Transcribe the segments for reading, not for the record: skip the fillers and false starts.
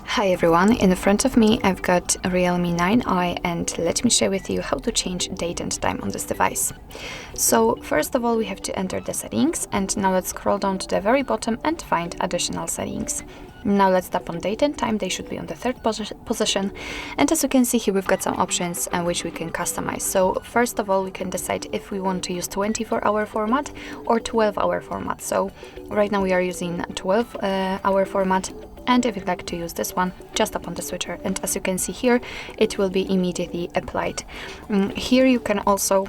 Hi everyone, in front of me I've got a Realme 9i and let me share with you how to change date and time on this device. So first of all we have to enter the settings, and now let's scroll down to the very bottom and find additional settings. Now let's tap on date and time. They should be on the third position, and as you can see here we've got some options which we can customize. So first of all we can decide if we want to use 24-hour format or 12-hour format. So right now we are using 12-hour format. And if you'd like to use this one, just tap on the switcher, and as you can see here, it will be immediately applied. Here you can also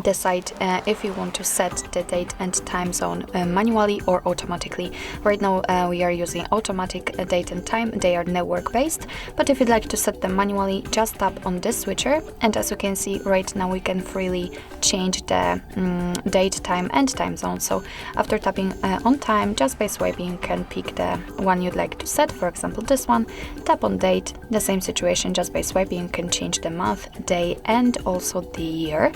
decide if you want to set the date and time zone manually or automatically. Right now we are using automatic date and time. They are network based, but if you'd like to set them manually, just tap on this switcher, and as you can see right now we can freely change the date, time and time zone. So after tapping on time, just by swiping you can pick the one you'd like to set, for example this one. Tap on date, the same situation, just by swiping you can change the month, day and also the year.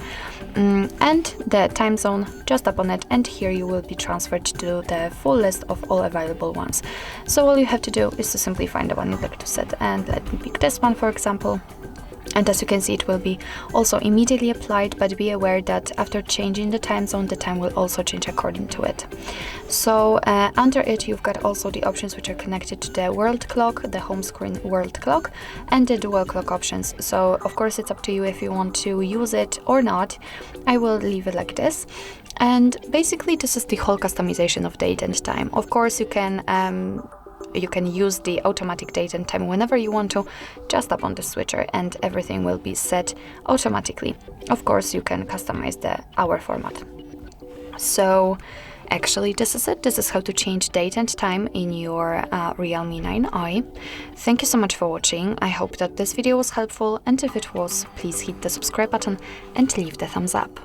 And the time zone, just tap on it, and here you will be transferred to the full list of all available ones. So all you have to do is to simply find the one you'd like to set, and let me pick this one for example. And as you can see, it will be also immediately applied, but be aware that after changing the time zone, the time will also change according to it. So under it, you've got also the options which are connected to the world clock, the home screen world clock, and the dual clock options. So of course, it's up to you if you want to use it or not. I will leave it like this. And basically, this is the whole customization of date and time. Of course, you can use the automatic date and time whenever you want to. Just tap on the switcher and everything will be set automatically. Of course, you can customize the hour format. So actually this is it. This is how to change date and time in your Realme 9i. Thank you so much for watching. I hope that this video was helpful, and if it was, please hit the subscribe button and leave the thumbs up.